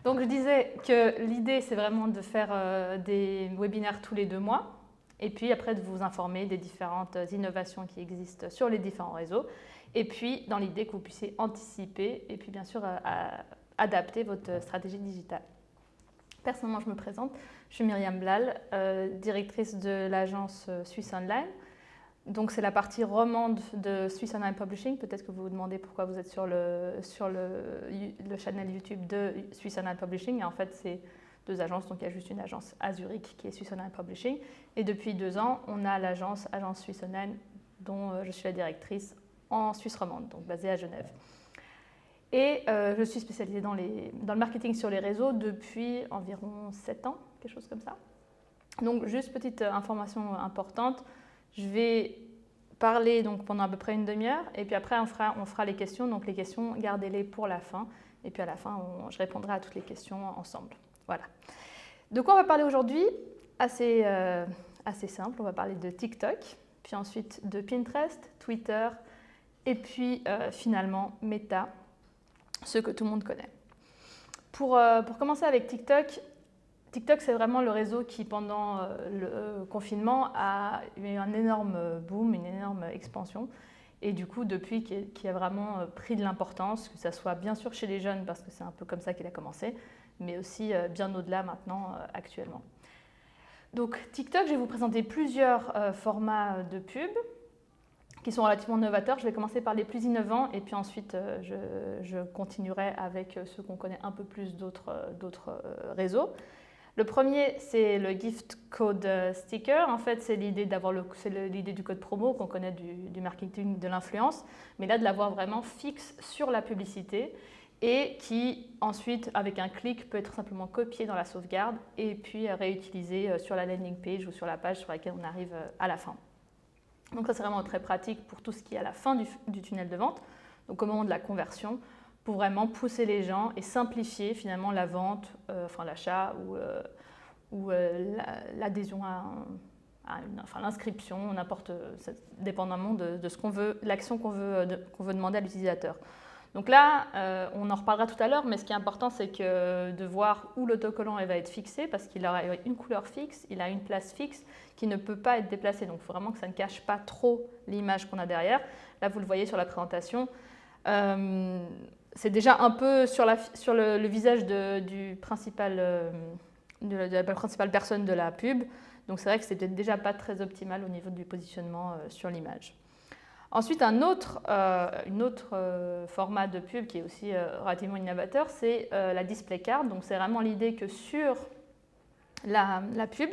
Donc je disais que l'idée, c'est vraiment de faire des webinaires tous les 2 mois et puis après de vous informer des différentes innovations qui existent sur les différents réseaux et puis dans l'idée que vous puissiez anticiper et puis bien sûr adapter votre stratégie digitale. Personnellement, je me présente, je suis Myriam Blal, directrice de l'agence Swiss Online. Donc c'est la partie romande de Swiss Online Publishing. Peut-être que vous vous demandez pourquoi vous êtes sur le channel YouTube de Swiss Online Publishing. Et en fait, c'est 2 agences. Donc il y a juste une agence à Zurich qui est Swiss Online Publishing. Et depuis 2 ans, on a agence Swiss Online dont je suis la directrice en Suisse romande, donc basée à Genève. Et je suis spécialisée dans le marketing sur les réseaux depuis environ 7 ans, quelque chose comme ça. Donc juste petite information importante. Je vais parler donc, pendant à peu près une demi-heure et puis après on fera les questions. Donc les questions, gardez-les pour la fin. Et puis à la fin, je répondrai à toutes les questions ensemble. Voilà. De quoi on va parler aujourd'hui? Assez simple, on va parler de TikTok, puis ensuite de Pinterest, Twitter et puis finalement Meta, ce que tout le monde connaît. Pour commencer avec TikTok, c'est vraiment le réseau qui, pendant le confinement, a eu un énorme boom, une énorme expansion. Et du coup, depuis, qui a vraiment pris de l'importance, que ce soit bien sûr chez les jeunes, parce que c'est un peu comme ça qu'il a commencé, mais aussi bien au-delà maintenant, actuellement. Donc TikTok, je vais vous présenter plusieurs formats de pub qui sont relativement novateurs. Je vais commencer par les plus innovants et puis ensuite je continuerai avec ceux qu'on connaît un peu plus d'autres réseaux. Le premier, c'est le gift code sticker. En fait, c'est l'idée l'idée du code promo qu'on connaît du marketing de l'influence, mais là de l'avoir vraiment fixe sur la publicité et qui ensuite, avec un clic, peut être simplement copié dans la sauvegarde et puis réutilisé sur la landing page ou sur la page sur laquelle on arrive à la fin. Donc ça, c'est vraiment très pratique pour tout ce qui est à la fin du tunnel de vente, donc au moment de la conversion, pour vraiment pousser les gens et simplifier finalement la vente, enfin l'achat ou l'adhésion à l'inscription, dépendamment de ce qu'on veut, l'action qu'on veut demander à l'utilisateur. Donc là, on en reparlera tout à l'heure, mais ce qui est important, c'est de voir où l'autocollant va être fixé, parce qu'il aura une couleur fixe, il a une place fixe qui ne peut pas être déplacée. Donc il faut vraiment que ça ne cache pas trop l'image qu'on a derrière. Là, vous le voyez sur la présentation. C'est déjà un peu sur le visage de la principale personne de la pub. Donc c'est vrai que c'était déjà pas très optimal au niveau du positionnement sur l'image. Ensuite, un autre format de pub qui est aussi relativement innovateur, c'est la display card. Donc c'est vraiment l'idée que sur la pub,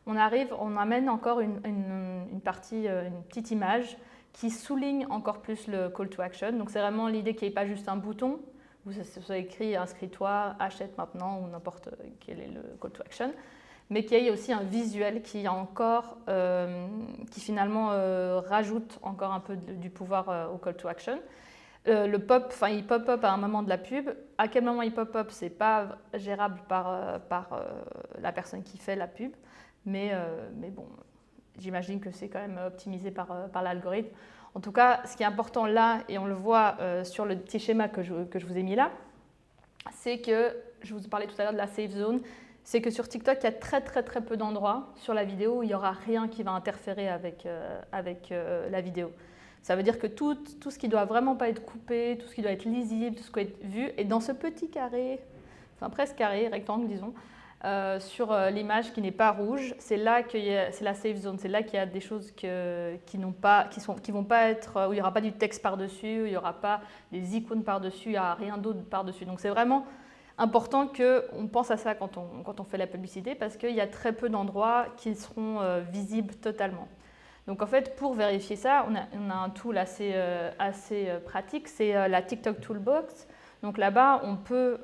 on amène encore une petite image qui souligne encore plus le call to action. Donc c'est vraiment l'idée qu'il n'y ait pas juste un bouton où ça soit écrit « inscris-toi, achète maintenant » ou n'importe quel est le call to action, mais qu'il y ait aussi un visuel qui finalement rajoute encore un peu du pouvoir au call to action. Il pop-up à un moment de la pub. À quel moment il pop-up, ce n'est pas gérable par la personne qui fait la pub, mais bon, j'imagine que c'est quand même optimisé par l'algorithme. En tout cas, ce qui est important là, et on le voit sur le petit schéma que je vous ai mis là, c'est que, je vous parlais tout à l'heure de la safe zone, c'est que sur TikTok, il y a très peu d'endroits sur la vidéo où il n'y aura rien qui va interférer avec la vidéo. Ça veut dire que tout ce qui ne doit vraiment pas être coupé, tout ce qui doit être lisible, tout ce qui doit être vu, est dans ce petit carré, enfin presque carré, rectangle disons, sur l'image qui n'est pas rouge. C'est là c'est la safe zone, c'est là qu'il y a des choses qui vont pas être, où il n'y aura pas du texte par-dessus, où il n'y aura pas des icônes par-dessus, il n'y aura rien d'autre par-dessus. Donc c'est vraiment important qu'on pense à ça quand on fait la publicité, parce qu'il y a très peu d'endroits qui seront visibles totalement. Donc en fait, pour vérifier ça, on a un tool assez pratique, c'est la TikTok Toolbox. Donc là-bas, on peut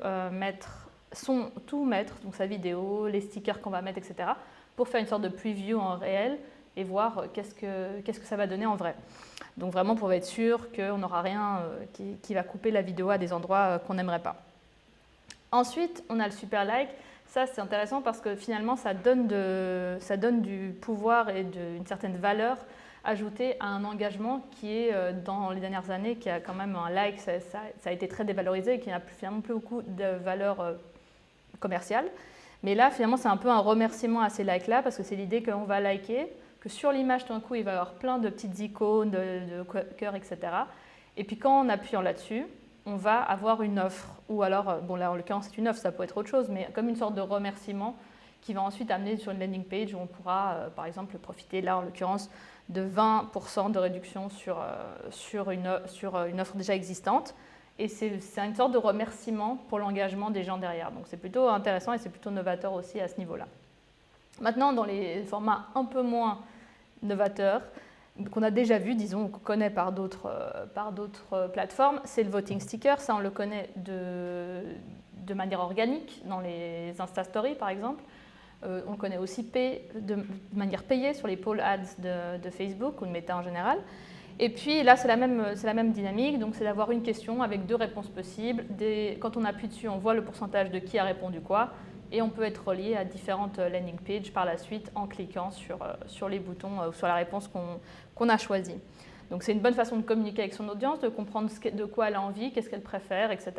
tout mettre, donc sa vidéo, les stickers qu'on va mettre, etc., pour faire une sorte de preview en réel et voir qu'est-ce que ça va donner en vrai. Donc vraiment pour être sûr qu'on n'aura rien qui va couper la vidéo à des endroits qu'on n'aimerait pas. Ensuite, on a le super like. Ça, c'est intéressant parce que finalement, ça donne du pouvoir et une certaine valeur ajoutée à un engagement qui est, dans les dernières années, qui a quand même un like, ça a été très dévalorisé et qui n'a finalement plus beaucoup de valeur commercial. Mais là, finalement, c'est un peu un remerciement à ces likes-là, parce que c'est l'idée qu'on va liker, que sur l'image, tout d'un coup, il va y avoir plein de petites icônes, de cœurs, etc. Et puis quand en appuyant là-dessus, on va avoir une offre. Ou alors, bon là en l'occurrence c'est une offre, ça peut être autre chose, mais comme une sorte de remerciement qui va ensuite amener sur une landing page où on pourra, par exemple, profiter là en l'occurrence de 20% de réduction sur une offre déjà existante. Et c'est une sorte de remerciement pour l'engagement des gens derrière. Donc c'est plutôt intéressant et c'est plutôt novateur aussi à ce niveau-là. Maintenant, dans les formats un peu moins novateurs, qu'on a déjà vu, disons, qu'on connaît par d'autres plateformes, c'est le voting sticker. Ça, on le connaît de manière organique, dans les Insta Stories, par exemple. On le connaît aussi de manière payée sur les poll ads de Facebook ou de Meta en général. Et puis là, c'est la même dynamique, donc c'est d'avoir une question avec 2 réponses possibles. Quand on appuie dessus, on voit le pourcentage de qui a répondu quoi, et on peut être relié à différentes landing pages par la suite en cliquant sur les boutons ou sur la réponse qu'on a choisie. Donc c'est une bonne façon de communiquer avec son audience, de comprendre de quoi elle a envie, qu'est-ce qu'elle préfère, etc.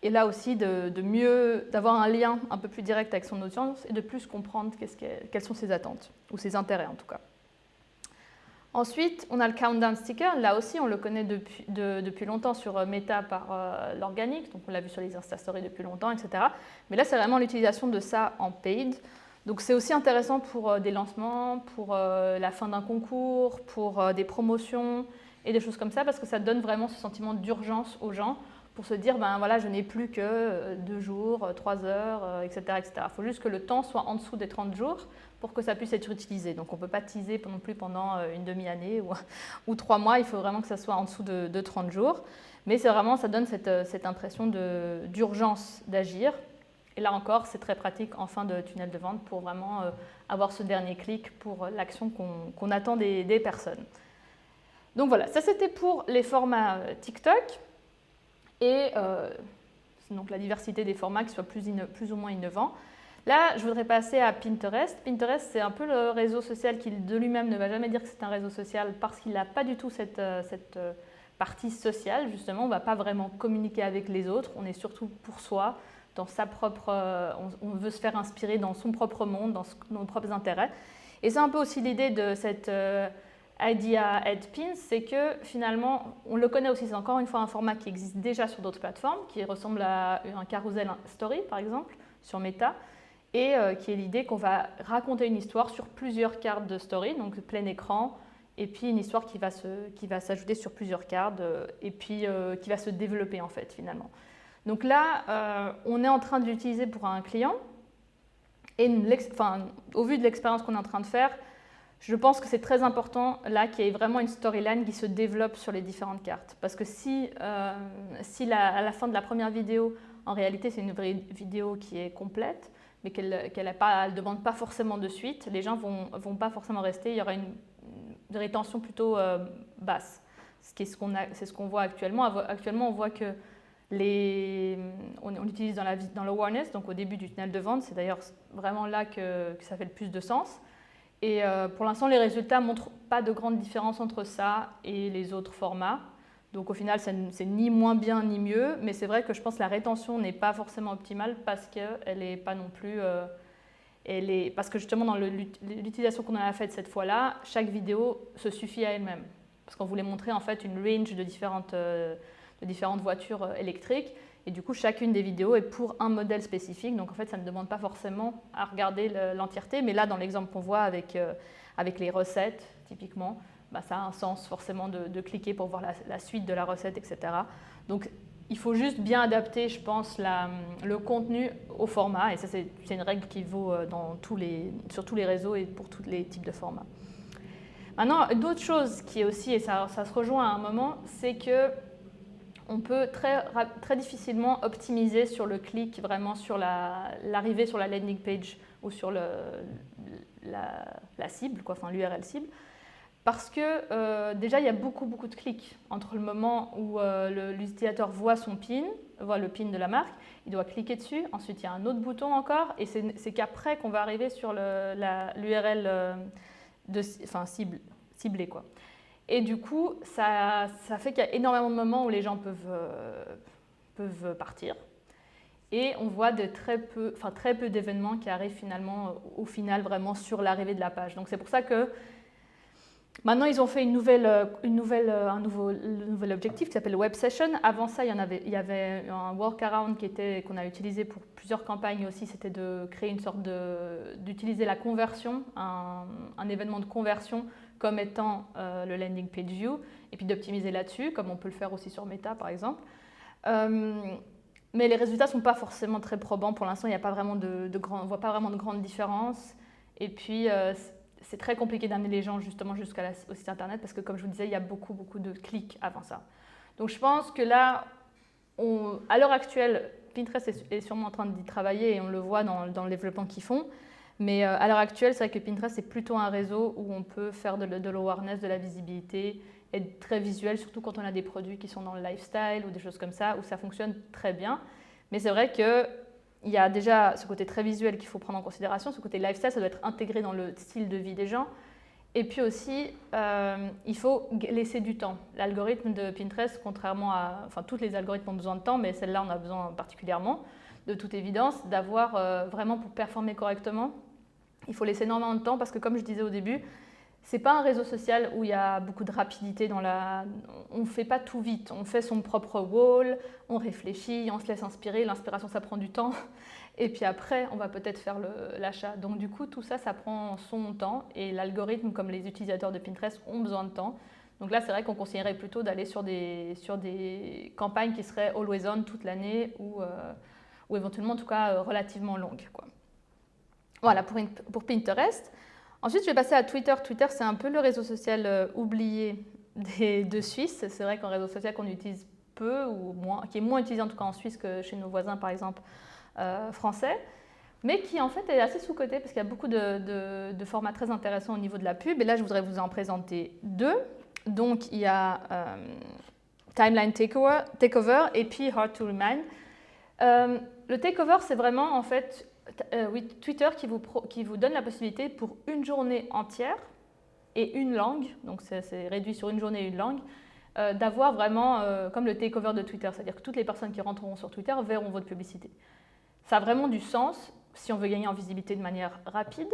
Et là aussi, d'avoir un lien un peu plus direct avec son audience et de plus comprendre quelles sont ses attentes, ou ses intérêts en tout cas. Ensuite, on a le countdown sticker. Là aussi, on le connaît depuis longtemps sur Meta par l'organique. Donc, on l'a vu sur les Insta Stories depuis longtemps, etc. Mais là, c'est vraiment l'utilisation de ça en paid. Donc, c'est aussi intéressant pour des lancements, pour la fin d'un concours, pour des promotions et des choses comme ça, parce que ça donne vraiment ce sentiment d'urgence aux gens pour se dire, ben voilà, je n'ai plus que 2 jours, 3 heures, etc., etc. Il faut juste que le temps soit en dessous des 30 jours pour que ça puisse être utilisé. Donc on ne peut pas teaser non plus pendant une demi-année ou 3 mois, il faut vraiment que ça soit en dessous de 30 jours. Mais c'est vraiment, ça donne cette impression d'urgence d'agir. Et là encore, c'est très pratique en fin de tunnel de vente pour vraiment avoir ce dernier clic pour l'action qu'on attend des personnes. Donc voilà, ça c'était pour les formats TikTok. Et donc la diversité des formats qui soient plus ou moins innovants. Là, je voudrais passer à Pinterest. Pinterest, c'est un peu le réseau social qui de lui-même ne va jamais dire que c'est un réseau social parce qu'il n'a pas du tout cette partie sociale, justement. On ne va pas vraiment communiquer avec les autres, on est surtout pour soi, dans sa propre, on veut se faire inspirer dans son propre monde, dans nos propres intérêts. Et c'est un peu aussi l'idée de cette Idea Ad Pins, c'est que finalement, on le connaît aussi, c'est encore une fois un format qui existe déjà sur d'autres plateformes, qui ressemble à un carousel story par exemple, sur Meta, et qui est l'idée qu'on va raconter une histoire sur plusieurs cartes de story, donc plein écran, et puis une histoire qui va s'ajouter sur plusieurs cartes, et puis qui va se développer en fait finalement. Donc là, on est en train de l'utiliser pour un client, et au vu de l'expérience qu'on est en train de faire, je pense que c'est très important là qu'il y ait vraiment une storyline qui se développe sur les différentes cartes. Parce que si à la fin de la première vidéo, en réalité c'est une vraie vidéo qui est complète, mais qu'elle ne demande pas forcément de suite, les gens ne vont pas forcément rester, il y aura une rétention plutôt basse. C'est ce qu'on voit actuellement. Actuellement, on voit que on l'utilise dans l'awareness, donc au début du tunnel de vente, c'est d'ailleurs vraiment là que ça fait le plus de sens. Et pour l'instant, les résultats ne montrent pas de grande différence entre ça et les autres formats. Donc au final, c'est ni moins bien ni mieux, mais c'est vrai que je pense que la rétention n'est pas forcément optimale parce qu'elle n'est pas non plus... parce que justement, dans l'utilisation qu'on en a faite cette fois-là, chaque vidéo se suffit à elle-même. Parce qu'on voulait montrer en fait une range de différentes voitures électriques. Et du coup, chacune des vidéos est pour un modèle spécifique. Donc en fait, ça ne demande pas forcément à regarder l'entièreté. Mais là, dans l'exemple qu'on voit avec les recettes, typiquement, bah, ça a un sens forcément de cliquer pour voir la suite de la recette, etc. Donc il faut juste bien adapter, je pense, le contenu au format. Et ça, c'est une règle qui vaut sur tous les réseaux et pour tous les types de formats. Maintenant, d'autres choses qui est aussi, et ça se rejoint à un moment, c'est que on peut très difficilement optimiser sur le clic, vraiment sur l'arrivée sur la landing page ou sur la cible, enfin l'URL cible, parce que déjà il y a beaucoup de clics entre le moment où l'utilisateur voit le pin de la marque, il doit cliquer dessus, ensuite il y a un autre bouton encore, et c'est qu'après qu'on va arriver sur l'URL ciblée, quoi. Et du coup, ça fait qu'il y a énormément de moments où les gens peuvent partir. Et on voit très peu d'événements qui arrivent finalement, au final, vraiment sur l'arrivée de la page. Donc c'est pour ça que maintenant, ils ont fait un nouvel objectif qui s'appelle Web Session. Avant ça, il y avait un workaround qu'on a utilisé pour plusieurs campagnes aussi. C'était de créer une sorte d'utiliser la conversion, un événement de conversion comme étant le landing page view, et puis d'optimiser là-dessus, comme on peut le faire aussi sur Meta, par exemple. Mais les résultats ne sont pas forcément très probants. Pour l'instant, on ne voit pas vraiment de grandes différences. Et puis, c'est très compliqué d'amener les gens justement au site internet parce que, comme je vous disais, il y a beaucoup de clics avant ça. Donc je pense que là, à l'heure actuelle, Pinterest est sûrement en train d'y travailler et on le voit dans le développement qu'ils font. Mais à l'heure actuelle, c'est vrai que Pinterest est plutôt un réseau où on peut faire de l'awareness, de la visibilité, être très visuel, surtout quand on a des produits qui sont dans le lifestyle ou des choses comme ça, où ça fonctionne très bien. Mais c'est vrai que il y a déjà ce côté très visuel qu'il faut prendre en considération, ce côté lifestyle, ça doit être intégré dans le style de vie des gens. Et puis aussi, il faut laisser du temps. L'algorithme de Pinterest, contrairement à... Enfin, tous les algorithmes ont besoin de temps, mais celle-là, on a besoin particulièrement, de toute évidence, d'avoir vraiment pour performer correctement, il faut laisser énormément de temps parce que, comme je disais au début, c'est pas un réseau social où il y a beaucoup de rapidité on ne fait pas tout vite, on fait son propre wall, on réfléchit, on se laisse inspirer, l'inspiration ça prend du temps et puis après on va peut-être faire l'achat. Donc du coup tout ça, ça prend son temps et l'algorithme comme les utilisateurs de Pinterest ont besoin de temps. Donc là c'est vrai qu'on conseillerait plutôt d'aller sur des campagnes qui seraient always on toute l'année ou éventuellement en tout cas relativement longues, quoi. Voilà pour Pinterest. Ensuite, je vais passer à Twitter. Twitter, c'est un peu le réseau social oublié de Suisse. C'est vrai qu'un réseau social qu'on utilise peu, ou moins, qui est moins utilisé en tout cas en Suisse que chez nos voisins, par exemple, français, mais qui en fait est assez sous-coté parce qu'il y a beaucoup de formats très intéressants au niveau de la pub. Et là, je voudrais vous en présenter deux. Donc, il y a Timeline Takeover et puis Hard to Remind. Le Takeover, c'est vraiment en fait... Twitter qui vous donne la possibilité pour une journée entière et une langue, donc c'est réduit sur une journée et une langue, d'avoir vraiment comme le takeover de Twitter, c'est-à-dire que toutes les personnes qui rentreront sur Twitter verront votre publicité. Ça a vraiment du sens si on veut gagner en visibilité de manière rapide,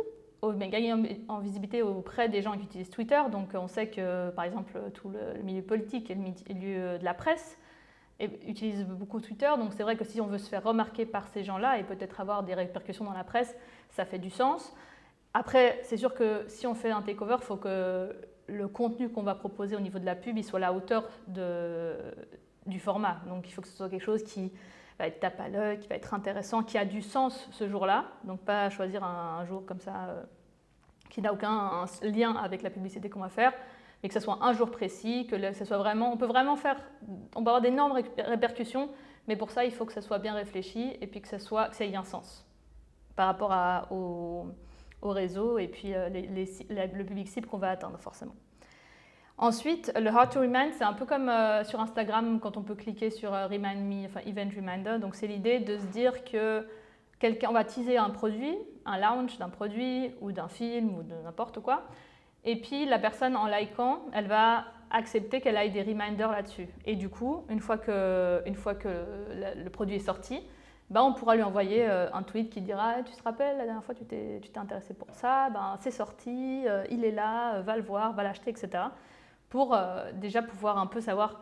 mais gagner en visibilité auprès des gens qui utilisent Twitter. Donc on sait que par exemple tout le milieu politique et le milieu de la presse utilisent beaucoup Twitter, donc c'est vrai que si on veut se faire remarquer par ces gens-là et peut-être avoir des répercussions dans la presse, ça fait du sens. Après, c'est sûr que si on fait un takeover, il faut que le contenu qu'on va proposer au niveau de la pub, il soit à la hauteur du format. Donc il faut que ce soit quelque chose qui va être tape à l'œil, qui va être intéressant, qui a du sens ce jour-là. Donc pas choisir un jour comme ça qui n'a aucun lien avec la publicité qu'on va faire, mais que ce soit un jour précis, que ce soit vraiment, on peut avoir d'énormes répercussions, mais pour ça, il faut que ça soit bien réfléchi et puis que ça ait un sens par rapport au réseau et puis le public cible qu'on va atteindre forcément. Ensuite, le Hard to Remind, c'est un peu comme sur Instagram quand on peut cliquer sur Remind Me, enfin Event Reminder. Donc c'est l'idée de se dire que on va teaser un produit, un launch d'un produit ou d'un film ou de n'importe quoi. Et puis la personne en likant, elle va accepter qu'elle aille des reminders là-dessus. Et du coup, une fois que le produit est sorti, on pourra lui envoyer un tweet qui dira « Tu te rappelles, la dernière fois tu t'es intéressé pour ça, c'est sorti, il est là, va le voir, va l'acheter, etc. » Pour déjà pouvoir un peu savoir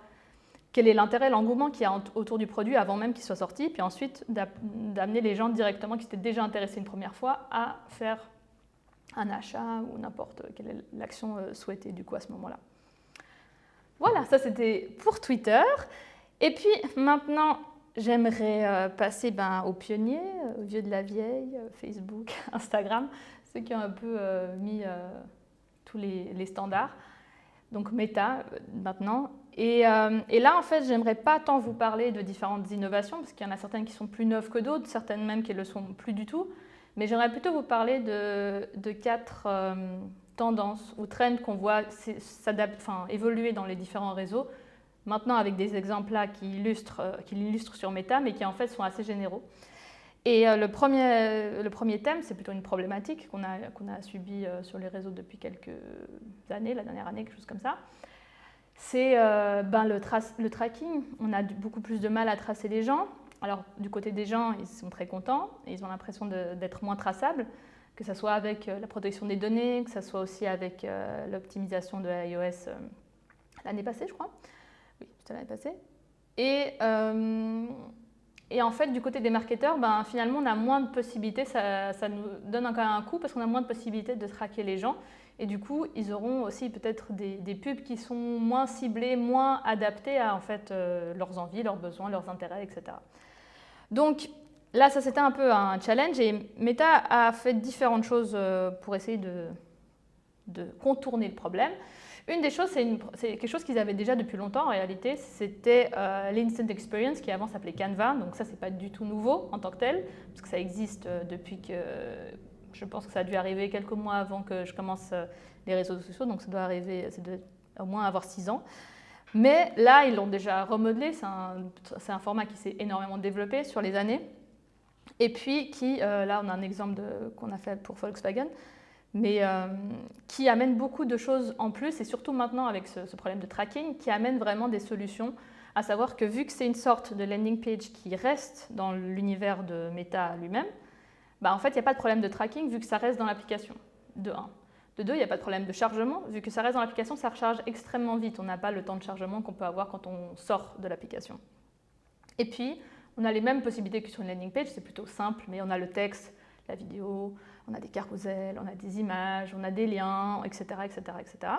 quel est l'intérêt, l'engouement qu'il y a autour du produit avant même qu'il soit sorti, puis ensuite d'amener les gens directement qui s'étaient déjà intéressés une première fois à faire un achat ou n'importe quelle est l'action souhaitée du coup à ce moment-là. Voilà, ça c'était pour Twitter. Et puis maintenant, j'aimerais passer aux pionniers, aux vieux de la vieille, Facebook, Instagram, ceux qui ont un peu mis tous les standards. Donc Meta maintenant. Et là, en fait, j'aimerais pas tant vous parler de différentes innovations, parce qu'il y en a certaines qui sont plus neuves que d'autres, certaines même qui ne le sont plus du tout. Mais j'aimerais plutôt vous parler de 4 tendances ou trends qu'on voit évoluer dans les différents réseaux. Maintenant, avec des exemples là qui l'illustrent sur Meta, mais qui en fait sont assez généraux. Et le premier thème, c'est plutôt une problématique qu'on a subie sur les réseaux depuis quelques années, la dernière année, quelque chose comme ça. C'est le tracking. On a beaucoup plus de mal à tracer les gens. Alors, du côté des gens, ils sont très contents, et ils ont l'impression d'être moins traçables, que ce soit avec la protection des données, que ce soit aussi avec l'optimisation de iOS l'année passée, je crois. Oui, c'était l'année passée. Et en fait, du côté des marketeurs, ben, finalement, on a moins de possibilités, ça nous donne quand même un coup parce qu'on a moins de possibilités de traquer les gens. Et du coup, ils auront aussi peut-être des pubs qui sont moins ciblées, moins adaptées à en fait, leurs envies, leurs besoins, leurs intérêts, etc. Donc là, ça c'était un peu un challenge et Meta a fait différentes choses pour essayer de contourner le problème. Une des choses, c'est quelque chose qu'ils avaient déjà depuis longtemps en réalité, c'était l'Instant Experience qui avant s'appelait Canva. Donc ça, c'est pas du tout nouveau en tant que tel, parce que ça existe depuis que, je pense que ça a dû arriver quelques mois avant que je commence les réseaux sociaux, donc ça doit arriver, ça doit au moins avoir 6 ans. Mais là, ils l'ont déjà remodelé, c'est un format qui s'est énormément développé sur les années. Et puis là on a un exemple qu'on a fait pour Volkswagen, mais qui amène beaucoup de choses en plus, et surtout maintenant avec ce problème de tracking, qui amène vraiment des solutions, à savoir que vu que c'est une sorte de landing page qui reste dans l'univers de Meta lui-même, bah en fait il n'y a pas de problème de tracking vu que ça reste dans l'application, de 1. De 2, il n'y a pas de problème de chargement, vu que ça reste dans l'application, ça recharge extrêmement vite, on n'a pas le temps de chargement qu'on peut avoir quand on sort de l'application. Et puis, on a les mêmes possibilités que sur une landing page, c'est plutôt simple, mais on a le texte, la vidéo, on a des carousels, on a des images, on a des liens, etc. etc., etc.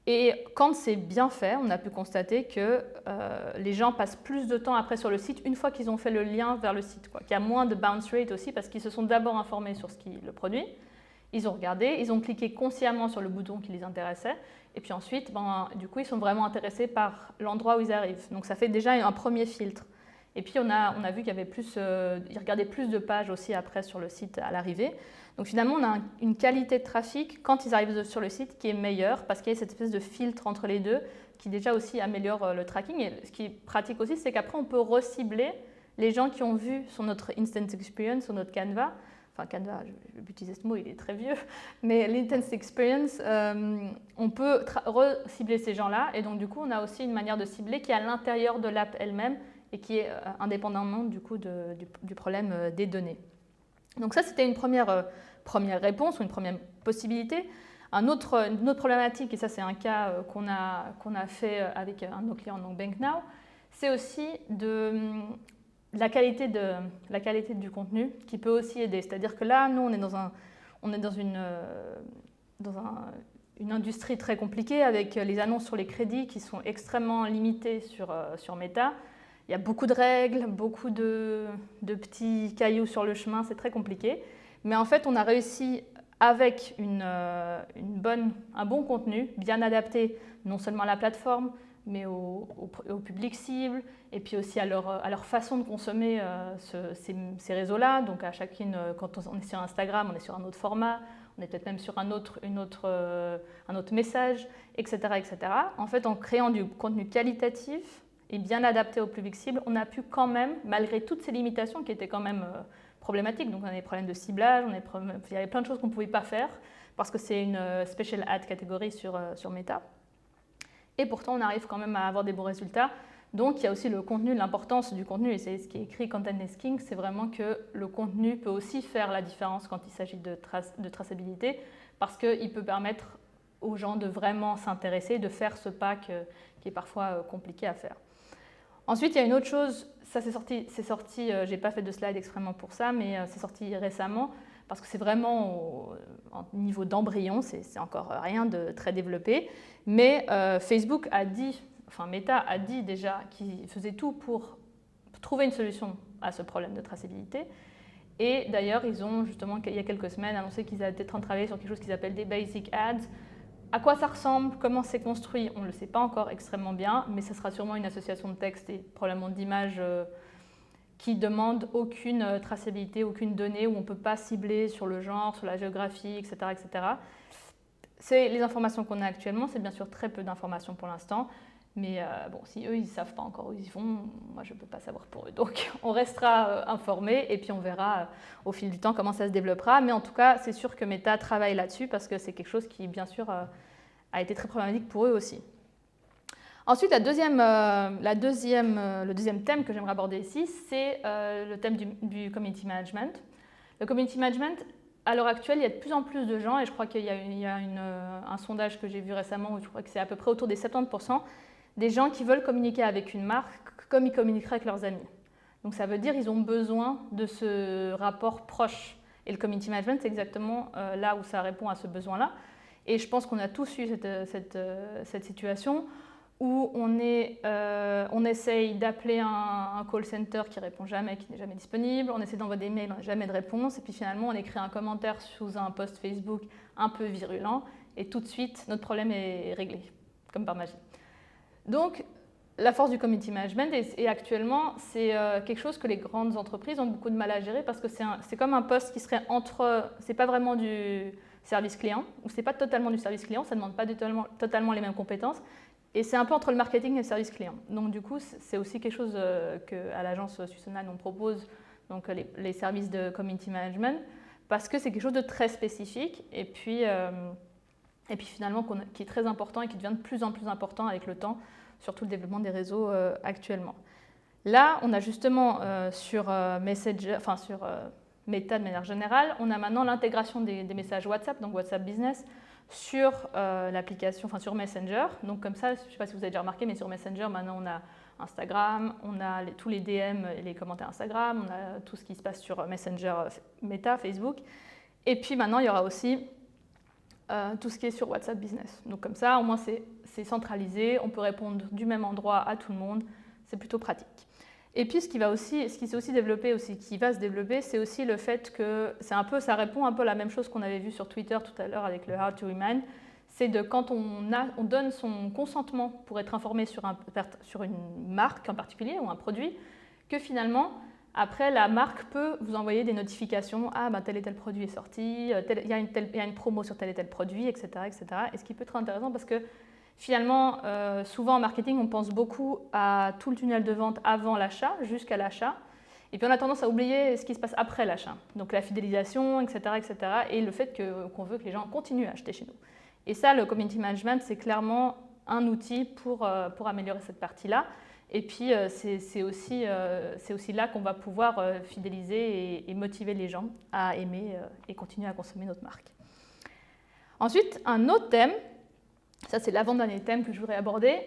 Et quand c'est bien fait, on a pu constater que les gens passent plus de temps après sur le site une fois qu'ils ont fait le lien vers le site, qu'il y a moins de bounce rate aussi parce qu'ils se sont d'abord informés sur ce qui est le produit, ils ont regardé, ils ont cliqué consciemment sur le bouton qui les intéressait, et puis ensuite, du coup, ils sont vraiment intéressés par l'endroit où ils arrivent. Donc ça fait déjà un premier filtre. Et puis on a vu qu'il y avait ils regardaient plus de pages aussi après sur le site à l'arrivée. Donc finalement, on a une qualité de trafic quand ils arrivent sur le site qui est meilleure parce qu'il y a cette espèce de filtre entre les deux qui déjà aussi améliore le tracking. Et ce qui est pratique aussi, c'est qu'après, on peut recibler les gens qui ont vu sur notre Instant Experience, sur notre Canva. Enfin, Canva, je vais utiliser ce mot, il est très vieux. Mais l'Instant Experience, on peut recibler ces gens-là. Et donc, du coup, on a aussi une manière de cibler qui est à l'intérieur de l'app elle-même et qui est indépendamment du coup du problème des données. Donc ça, c'était une première réponse ou une première possibilité. Une autre problématique, et ça c'est un cas qu'on a fait avec un de nos clients, donc BankNow, c'est aussi la qualité du contenu qui peut aussi aider. C'est-à-dire que là, nous, on est dans une industrie très compliquée avec les annonces sur les crédits qui sont extrêmement limitées sur Meta. Il y a beaucoup de règles, beaucoup de petits cailloux sur le chemin, c'est très compliqué. Mais en fait, on a réussi avec un bon contenu, bien adapté non seulement à la plateforme, mais au public cible, et puis aussi à leur façon de consommer ces réseaux-là. Donc à chacune, quand on est sur Instagram, on est sur un autre format, on est peut-être même sur un autre message, etc., etc. En fait, en créant du contenu qualitatif, et bien adapté au public cible, on a pu quand même, malgré toutes ces limitations qui étaient quand même problématiques, donc on a des problèmes de ciblage, il y avait plein de choses qu'on ne pouvait pas faire parce que c'est une special ad catégorie sur Meta. Et pourtant, on arrive quand même à avoir des bons résultats. Donc, il y a aussi le contenu, l'importance du contenu, et c'est ce qui est écrit Content is King, c'est vraiment que le contenu peut aussi faire la différence quand il s'agit de traçabilité parce qu'il peut permettre aux gens de vraiment s'intéresser, de faire ce pas qui est parfois compliqué à faire. Ensuite, il y a une autre chose, ça c'est sorti je n'ai pas fait de slide extrêmement pour ça, mais c'est sorti récemment, parce que c'est vraiment au niveau d'embryon, c'est encore rien de très développé, mais Facebook a dit, enfin Meta a dit déjà qu'il faisait tout pour trouver une solution à ce problème de traçabilité, et d'ailleurs ils ont justement, il y a quelques semaines, annoncé qu'ils allaient être en train de travailler sur quelque chose qu'ils appellent des Basic Ads. À quoi ça ressemble, comment c'est construit, on ne le sait pas encore extrêmement bien, mais ce sera sûrement une association de texte et probablement d'images qui demande aucune traçabilité, aucune donnée, où on ne peut pas cibler sur le genre, sur la géographie, etc. etc. C'est les informations qu'on a actuellement, c'est bien sûr très peu d'informations pour l'instant, mais bon, si eux ils ne savent pas encore où ils vont, moi je ne peux pas savoir pour eux. Donc on restera informés et puis on verra au fil du temps comment ça se développera. Mais en tout cas, c'est sûr que Meta travaille là-dessus parce que c'est quelque chose qui, bien sûr, a été très problématique pour eux aussi. Ensuite, le deuxième thème que j'aimerais aborder ici, c'est le thème du community management. Le community management, à l'heure actuelle, il y a de plus en plus de gens, et je crois qu'il y a un sondage que j'ai vu récemment, où je crois que c'est à peu près autour des 70%, des gens qui veulent communiquer avec une marque comme ils communiqueraient avec leurs amis. Donc ça veut dire qu'ils ont besoin de ce rapport proche. Et le community management, c'est exactement là où ça répond à ce besoin-là. Et je pense qu'on a tous eu cette situation où on essaye d'appeler un call center qui ne répond jamais, qui n'est jamais disponible, on essaie d'envoyer des mails, on n'a jamais de réponse, et puis finalement on écrit un commentaire sous un post Facebook un peu virulent, et tout de suite notre problème est réglé, comme par magie. Donc la force du community management, et actuellement c'est quelque chose que les grandes entreprises ont beaucoup de mal à gérer, parce que c'est comme un poste qui serait c'est pas vraiment du service client, ou c'est pas totalement du service client, ça ne demande pas totalement les mêmes compétences, et c'est un peu entre le marketing et le service client. Donc du coup, c'est aussi quelque chose qu'à l'agence Sussonal, on propose, donc les services de community management, parce que c'est quelque chose de très spécifique, et puis finalement qui est très important et qui devient de plus en plus important avec le temps, surtout le développement des réseaux actuellement. Là, on a justement sur Messenger, enfin sur Meta de manière générale, on a maintenant l'intégration des messages WhatsApp, donc WhatsApp Business, sur l'application, enfin sur Messenger. Donc comme ça, je ne sais pas si vous avez déjà remarqué, mais sur Messenger, maintenant on a Instagram, on a tous les DM et les commentaires Instagram, on a tout ce qui se passe sur Messenger, Meta, Facebook. Et puis maintenant, il y aura aussi tout ce qui est sur WhatsApp Business. Donc comme ça, au moins c'est centralisé, on peut répondre du même endroit à tout le monde, c'est plutôt pratique. Et puis ce qui s'est aussi développé, qui va se développer, c'est aussi le fait que ça répond un peu à la même chose qu'on avait vu sur Twitter tout à l'heure avec le How to Remind, c'est de quand on donne son consentement pour être informé sur une marque en particulier ou un produit, que finalement, après, la marque peut vous envoyer des notifications, tel et tel produit est sorti, il y a une promo sur tel et tel produit, etc., etc. Et ce qui peut être intéressant parce que finalement, souvent en marketing, on pense beaucoup à tout le tunnel de vente avant l'achat, jusqu'à l'achat. Et puis on a tendance à oublier ce qui se passe après l'achat. Donc la fidélisation, etc., etc. Et le fait qu'on veut que les gens continuent à acheter chez nous. Et ça, le community management, c'est clairement un outil pour améliorer cette partie-là. Et puis c'est aussi là qu'on va pouvoir fidéliser et motiver les gens à aimer et continuer à consommer notre marque. Ensuite, un autre thème, ça c'est l'avant-dernier thème que je voudrais aborder,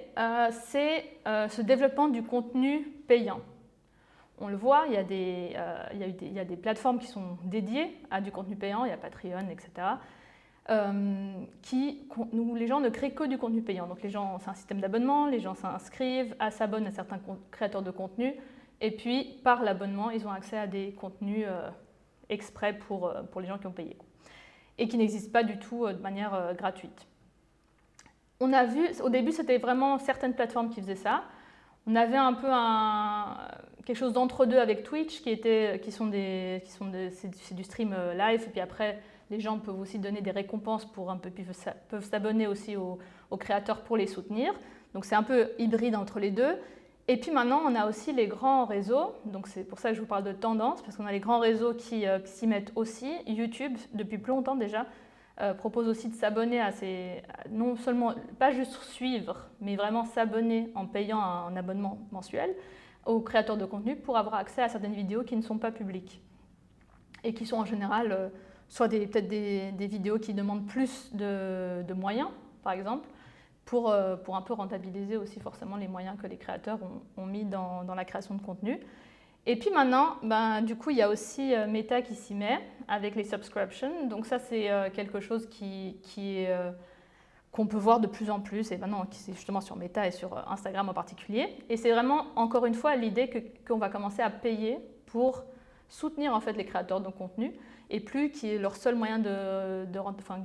c'est ce développement du contenu payant. On le voit, il y a des plateformes qui sont dédiées à du contenu payant, il y a Patreon, etc., où les gens ne créent que du contenu payant. Donc les gens, c'est un système d'abonnement, les gens s'inscrivent, s'abonnent à certains créateurs de contenu, et puis par l'abonnement, ils ont accès à des contenus exprès pour les gens qui ont payé, et qui n'existent pas du tout de manière gratuite. On a vu, au début, c'était vraiment certaines plateformes qui faisaient ça. On avait un peu quelque chose d'entre-deux avec Twitch, c'est du stream live, et puis après, les gens peuvent aussi donner des récompenses peuvent s'abonner aussi aux créateurs pour les soutenir. Donc c'est un peu hybride entre les deux. Et puis maintenant, on a aussi les grands réseaux. Donc c'est pour ça que je vous parle de tendance, parce qu'on a les grands réseaux qui s'y mettent aussi. YouTube, depuis plus longtemps déjà, propose aussi de s'abonner non seulement, pas juste suivre, mais vraiment s'abonner en payant un abonnement mensuel aux créateurs de contenu pour avoir accès à certaines vidéos qui ne sont pas publiques et qui sont en général soit peut-être des vidéos qui demandent plus de moyens, par exemple, pour un peu rentabiliser aussi forcément les moyens que les créateurs ont mis dans la création de contenu. Et puis maintenant, du coup, il y a aussi Meta qui s'y met avec les subscriptions. Donc ça, c'est quelque chose qu'on peut voir de plus en plus, et maintenant c'est justement sur Meta et sur Instagram en particulier. Et c'est vraiment, encore une fois, l'idée qu'on va commencer à payer pour soutenir en fait les créateurs de contenu, et plus qui est leur seul moyen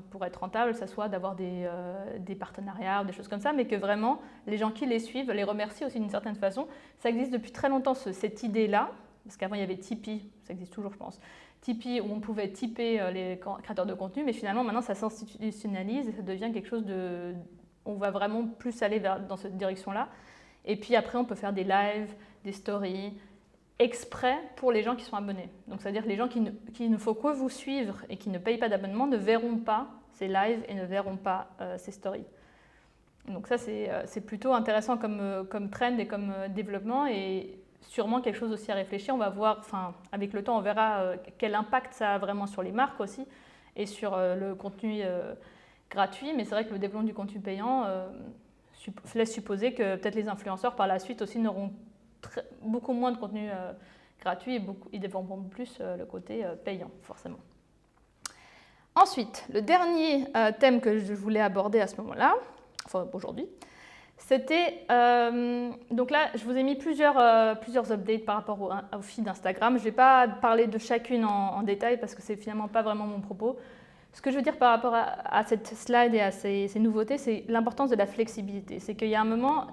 pour être rentable, ça soit d'avoir des partenariats ou des choses comme ça, mais que vraiment les gens qui les suivent les remercient aussi d'une certaine façon. Ça existe depuis très longtemps cette idée-là, parce qu'avant il y avait Tipeee, ça existe toujours je pense, Tipeee où on pouvait tiper les créateurs de contenu, mais finalement maintenant ça s'institutionnalise et ça devient quelque chose on va vraiment plus aller dans cette direction-là. Et puis après on peut faire des lives, des stories, exprès pour les gens qui sont abonnés. Donc c'est-à-dire que les gens qui ne faut que vous suivre et qui ne payent pas d'abonnement ne verront pas ces lives et ne verront pas ces stories. Donc ça, c'est plutôt intéressant comme trend et comme développement, et sûrement quelque chose aussi à réfléchir. On va voir, enfin, avec le temps, on verra quel impact ça a vraiment sur les marques aussi et sur le contenu gratuit. Mais c'est vrai que le développement du contenu payant laisse supposer que peut-être les influenceurs par la suite aussi n'auront beaucoup moins de contenu gratuit et ils développeront plus le côté payant, forcément. Ensuite, le dernier thème que je voulais aborder à ce moment-là, enfin aujourd'hui, c'était, donc là, je vous ai mis plusieurs updates par rapport au feed d'Instagram. Je ne vais pas parler de chacune en détail parce que c'est finalement pas vraiment mon propos. Ce que je veux dire par rapport à cette slide et à ces nouveautés, c'est l'importance de la flexibilité. C'est qu'il y a un moment,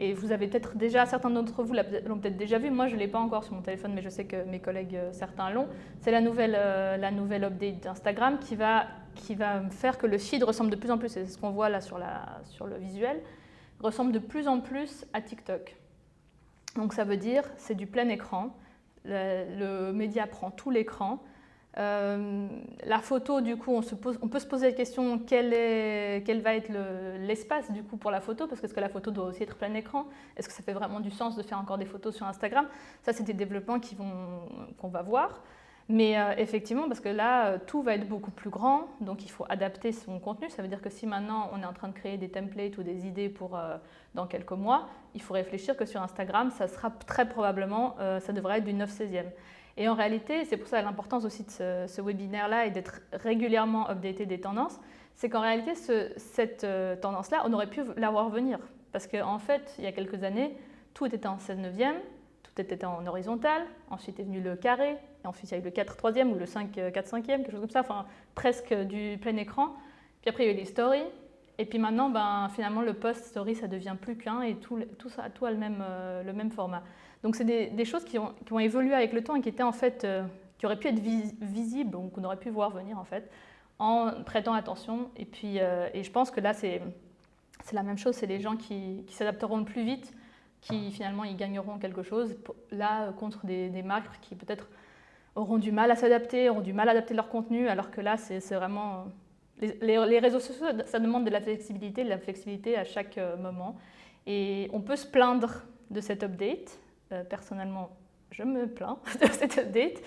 et vous avez peut-être déjà, certains d'entre vous l'ont peut-être déjà vu, moi je ne l'ai pas encore sur mon téléphone, mais je sais que mes collègues, certains l'ont, c'est la nouvelle update d'Instagram qui va faire que le feed ressemble de plus en plus, c'est ce qu'on voit là sur le visuel, ressemble de plus en plus à TikTok. Donc ça veut dire c'est du plein écran, le média prend tout l'écran. La photo, du coup, on peut se poser la question quel va être l'espace du coup pour la photo, parce que est-ce que la photo doit aussi être plein écran? Est-ce que ça fait vraiment du sens de faire encore des photos sur Instagram? Ça, c'est des développements qu'on va voir. Mais effectivement, parce que là, tout va être beaucoup plus grand, donc il faut adapter son contenu. Ça veut dire que si maintenant on est en train de créer des templates ou des idées pour dans quelques mois, il faut réfléchir que sur Instagram, ça sera très probablement, ça devrait être du 9/16e. Et en réalité, c'est pour ça l'importance aussi de ce webinaire-là et d'être régulièrement updaté des tendances, c'est qu'en réalité, cette tendance-là, on aurait pu la voir venir. Parce qu'en fait, il y a quelques années, tout était en 16/9e, tout était en horizontal, ensuite est venu le carré, et ensuite il y a eu le 4/3e ou le 5/4/5e, quelque chose comme ça, enfin presque du plein écran. Puis après, il y a eu les stories. Et puis maintenant, finalement, le post-story, ça devient plus qu'un et tout a le même format. Donc c'est des choses qui ont évolué avec le temps et qui étaient en fait, qui auraient pu être visibles, donc qu'on aurait pu voir venir en fait, en prêtant attention. Et puis, et je pense que là c'est la même chose, c'est les gens qui s'adapteront le plus vite, qui finalement ils gagneront quelque chose. Là, contre des marques qui peut-être auront du mal à s'adapter, auront du mal à adapter leur contenu, alors que là c'est vraiment les réseaux sociaux, ça demande de la flexibilité à chaque moment. Et on peut se plaindre de cette update. Personnellement, je me plains de cette update,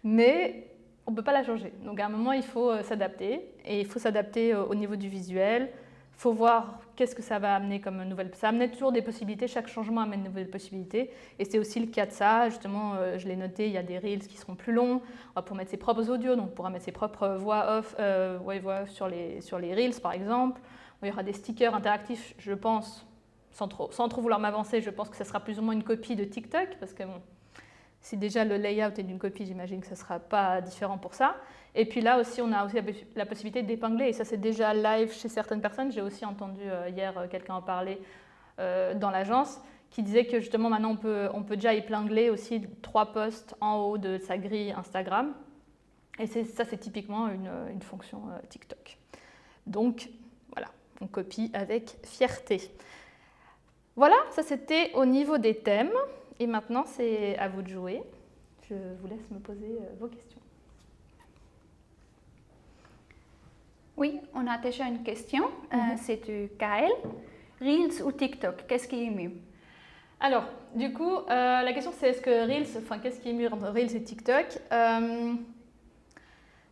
mais on ne peut pas la changer. Donc à un moment, il faut s'adapter, et il faut s'adapter au niveau du visuel. Il faut voir qu'est-ce que ça va amener comme nouvelle. Ça amène toujours des possibilités, chaque changement amène de nouvelles possibilités, et c'est aussi le cas de ça. Justement, je l'ai noté, il y a des reels qui seront plus longs, on va pouvoir mettre ses propres audios, donc on pourra mettre ses propres voix off sur les reels par exemple. Il y aura des stickers interactifs, je pense. Sans trop vouloir m'avancer, je pense que ça sera plus ou moins une copie de TikTok, parce que bon, si déjà le layout est d'une copie, j'imagine que ce ne sera pas différent pour ça. Et puis là aussi, on a aussi la possibilité d'épingler, et ça c'est déjà live chez certaines personnes. J'ai aussi entendu hier quelqu'un en parler dans l'agence, qui disait que justement maintenant on peut déjà épingler aussi 3 posts en haut de sa grille Instagram. Et ça c'est typiquement une fonction TikTok. Donc voilà, on copie avec fierté. Voilà, ça c'était au niveau des thèmes. Et maintenant, c'est à vous de jouer. Je vous laisse me poser vos questions. Oui, on a déjà une question. C'est du Kyle. Reels ou TikTok, qu'est-ce qui est mieux? Alors, du coup, la question c'est est-ce que Reels, enfin qu'est-ce qui est mieux entre Reels et TikTok?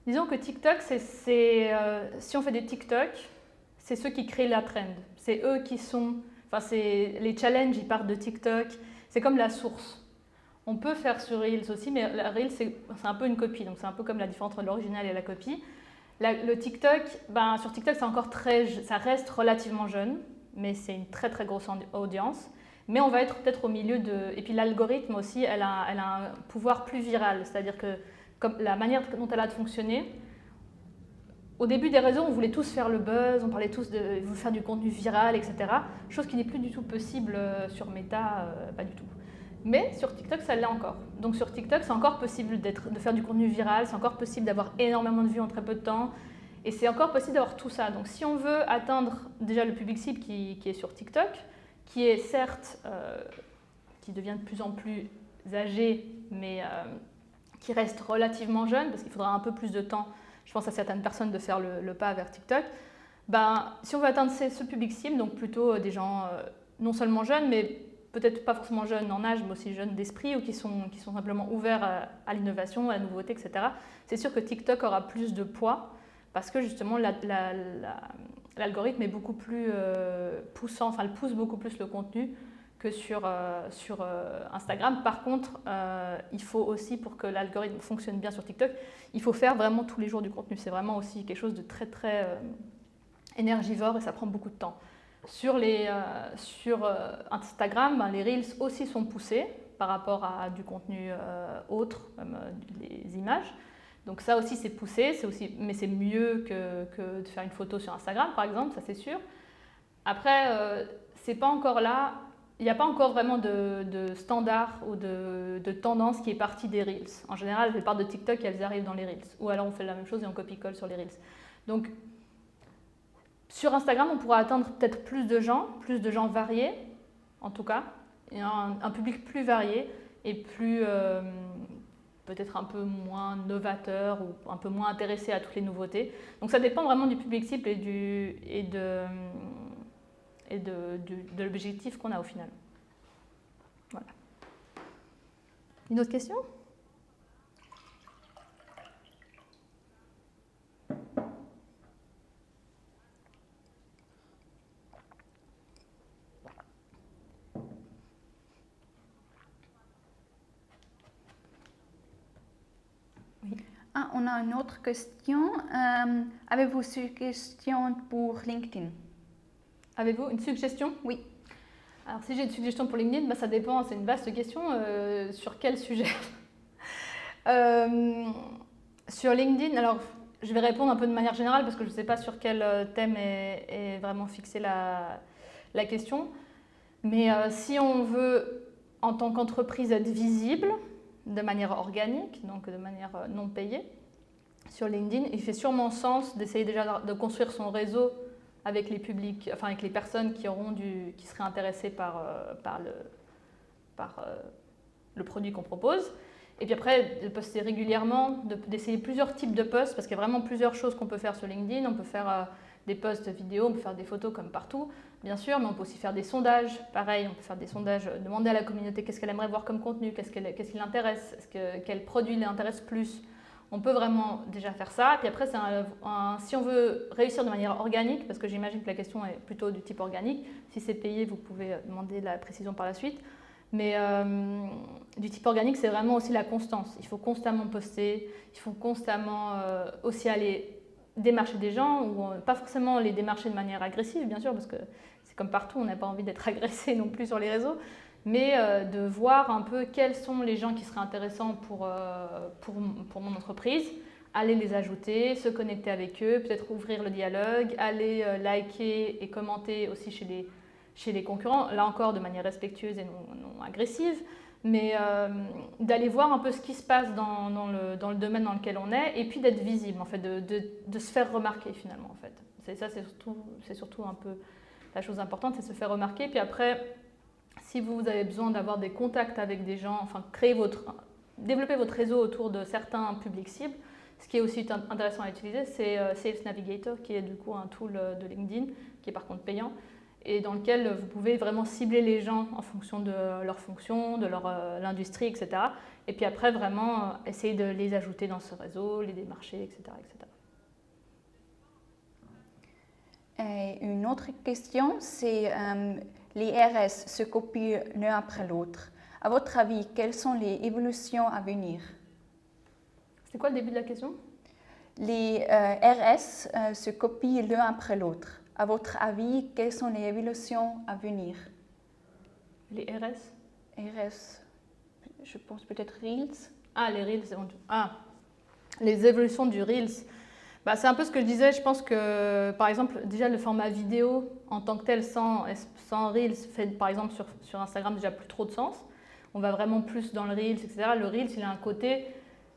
Disons que TikTok, si on fait des TikTok, c'est ceux qui créent la trend. C'est eux qui sont... Enfin, les challenges, ils partent de TikTok. C'est comme la source. On peut faire sur Reels aussi, mais la Reels, c'est un peu une copie. Donc, c'est un peu comme la différence entre l'original et la copie. Le TikTok, sur TikTok, ça reste relativement jeune, mais c'est une très, très grosse audience. Mais on va être peut-être au milieu de... Et puis, l'algorithme aussi, elle a un pouvoir plus viral. C'est-à-dire que comme la manière dont elle a de fonctionner, au début des réseaux, on voulait tous faire le buzz, on parlait tous de faire du contenu viral, etc. Chose qui n'est plus du tout possible sur Meta, pas du tout. Mais sur TikTok, ça l'est encore. Donc sur TikTok, c'est encore possible de faire du contenu viral, c'est encore possible d'avoir énormément de vues en très peu de temps, et c'est encore possible d'avoir tout ça. Donc si on veut atteindre déjà le public cible qui est sur TikTok, qui est certes, qui devient de plus en plus âgé, mais qui reste relativement jeune, parce qu'il faudra un peu plus de temps, je pense à certaines personnes, de faire le pas vers TikTok, Si on veut atteindre ce public cible, donc plutôt des gens non seulement jeunes, mais peut-être pas forcément jeunes en âge, mais aussi jeunes d'esprit, ou qui sont simplement ouverts à l'innovation, à la nouveauté, etc., c'est sûr que TikTok aura plus de poids, parce que justement l'algorithme est beaucoup plus poussant, enfin elle pousse beaucoup plus le contenu que sur Instagram. Par contre, il faut aussi, pour que l'algorithme fonctionne bien sur TikTok, il faut faire vraiment tous les jours du contenu. C'est vraiment aussi quelque chose de très très énergivore et ça prend beaucoup de temps. Sur Instagram, les Reels aussi sont poussés par rapport à du contenu autre, comme les images. Donc ça aussi c'est poussé, mais c'est mieux que de faire une photo sur Instagram par exemple, ça c'est sûr. Après, c'est pas encore là, il n'y a pas encore vraiment de standard ou de tendance qui est partie des Reels. En général, la plupart de TikTok, elles arrivent dans les Reels. Ou alors on fait la même chose et on copie-colle sur les Reels. Donc sur Instagram, on pourra atteindre peut-être plus de gens variés, en tout cas, et un public plus varié et plus peut-être un peu moins novateur ou un peu moins intéressé à toutes les nouveautés. Donc ça dépend vraiment du public cible et de l'objectif qu'on a au final. Voilà. Une autre question ? On a une autre question. Avez-vous une suggestion pour LinkedIn? Avez-vous une suggestion? Oui. Alors si j'ai une suggestion pour LinkedIn, ça dépend, c'est une vaste question. Sur quel sujet? Sur LinkedIn, alors je vais répondre un peu de manière générale parce que je ne sais pas sur quel thème est vraiment fixée la question. Mais si on veut, en tant qu'entreprise, être visible de manière organique, donc de manière non payée, sur LinkedIn, il fait sûrement sens d'essayer déjà de construire son réseau avec les publics, enfin avec les personnes qui seraient intéressées par le produit qu'on propose. Et puis après, de poster régulièrement, d'essayer plusieurs types de posts, parce qu'il y a vraiment plusieurs choses qu'on peut faire sur LinkedIn. On peut faire des posts vidéo, on peut faire des photos comme partout, bien sûr, mais on peut aussi faire des sondages. Pareil, on peut faire des sondages, demander à la communauté qu'est-ce qu'elle aimerait voir comme contenu, qu'est-ce qui l'intéresse, quel produit l'intéresse plus. On peut vraiment déjà faire ça. Puis après, si on veut réussir de manière organique, parce que j'imagine que la question est plutôt du type organique, si c'est payé, vous pouvez demander la précision par la suite. Mais du type organique, c'est vraiment aussi la constance. Il faut constamment poster, il faut constamment aussi aller démarcher des gens, ou pas forcément les démarcher de manière agressive, bien sûr, parce que c'est comme partout, on n'a pas envie d'être agressé non plus sur les réseaux, mais de voir un peu quels sont les gens qui seraient intéressants pour mon entreprise, aller les ajouter, se connecter avec eux, peut-être ouvrir le dialogue, aller liker et commenter aussi chez les concurrents, là encore de manière respectueuse et non agressive, mais d'aller voir un peu ce qui se passe dans le domaine dans lequel on est, et puis d'être visible, en fait, de se faire remarquer finalement. En fait. C'est surtout un peu la chose importante, c'est de se faire remarquer. Puis après, si vous avez besoin d'avoir des contacts avec des gens, enfin développer votre réseau autour de certains publics cibles, ce qui est aussi intéressant à utiliser, c'est Sales Navigator, qui est du coup un tool de LinkedIn, qui est par contre payant, et dans lequel vous pouvez vraiment cibler les gens en fonction de leur fonction, de l'industrie, etc. Et puis après, vraiment essayer de les ajouter dans ce réseau, les démarcher, etc. etc. Et une autre question, c'est les RS se copient l'un après l'autre. À votre avis, quelles sont les évolutions à venir? C'est quoi le début de la question? Les RS se copient l'un après l'autre. À votre avis, quelles sont les évolutions à venir? Les RS? RS, je pense peut-être Reels. Ah, les Reels. Les évolutions du Reels. C'est un peu ce que je disais. Je pense que, par exemple, déjà le format vidéo en tant que tel, sans Reels, fait par exemple sur Instagram déjà plus trop de sens. On va vraiment plus dans le Reels, etc. Le Reels, il a un côté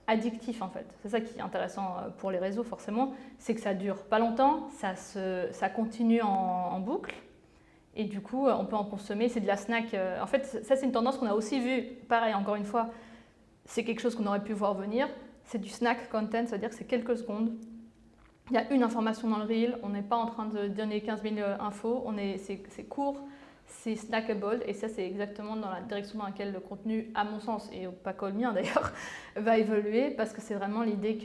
addictif en fait. C'est ça qui est intéressant pour les réseaux forcément, c'est que ça dure pas longtemps, ça continue en boucle et du coup on peut en consommer, c'est de la snack. En fait ça c'est une tendance qu'on a aussi vue, pareil encore une fois, c'est quelque chose qu'on aurait pu voir venir, c'est du snack content, c'est-à-dire que c'est quelques secondes il y a une information dans le reel, on n'est pas en train de donner 15 000 infos, c'est court, c'est snackable, et ça c'est exactement dans la direction dans laquelle le contenu, à mon sens, et pas que le mien d'ailleurs, va évoluer, parce que c'est vraiment l'idée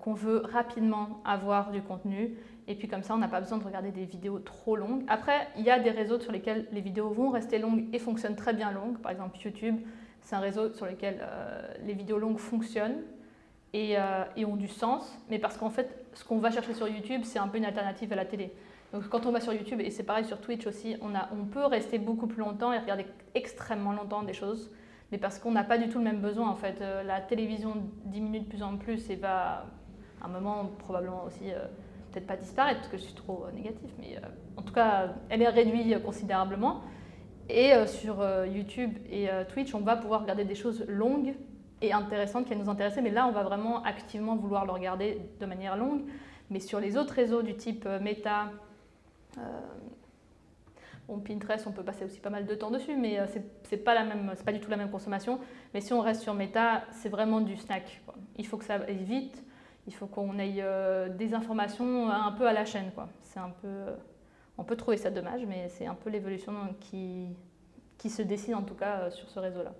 qu'on veut rapidement avoir du contenu, et puis comme ça on n'a pas besoin de regarder des vidéos trop longues. Après, il y a des réseaux sur lesquels les vidéos vont rester longues et fonctionnent très bien longues, par exemple YouTube, c'est un réseau sur lequel les vidéos longues fonctionnent, et ont du sens, mais parce qu'en fait, ce qu'on va chercher sur YouTube, c'est un peu une alternative à la télé. Donc quand on va sur YouTube, et c'est pareil sur Twitch aussi, on peut rester beaucoup plus longtemps et regarder extrêmement longtemps des choses, mais parce qu'on n'a pas du tout le même besoin en fait. La télévision diminue de plus en plus et va à un moment probablement aussi peut-être pas disparaître parce que je suis trop négatif, mais en tout cas elle est réduite considérablement. Et sur YouTube et Twitch, on va pouvoir regarder des choses longues et intéressantes qui vont nous intéresser, mais là on va vraiment activement vouloir le regarder de manière longue. Mais sur les autres réseaux du type Meta, bon, Pinterest, on peut passer aussi pas mal de temps dessus, mais c'est pas du tout la même consommation. Mais si on reste sur Meta, c'est vraiment du snack, quoi. Il faut que ça aille vite, il faut qu'on ait des informations un peu à la chaîne, quoi. C'est un peu, on peut trouver ça dommage, mais c'est un peu l'évolution qui se dessine en tout cas sur ce réseau-là.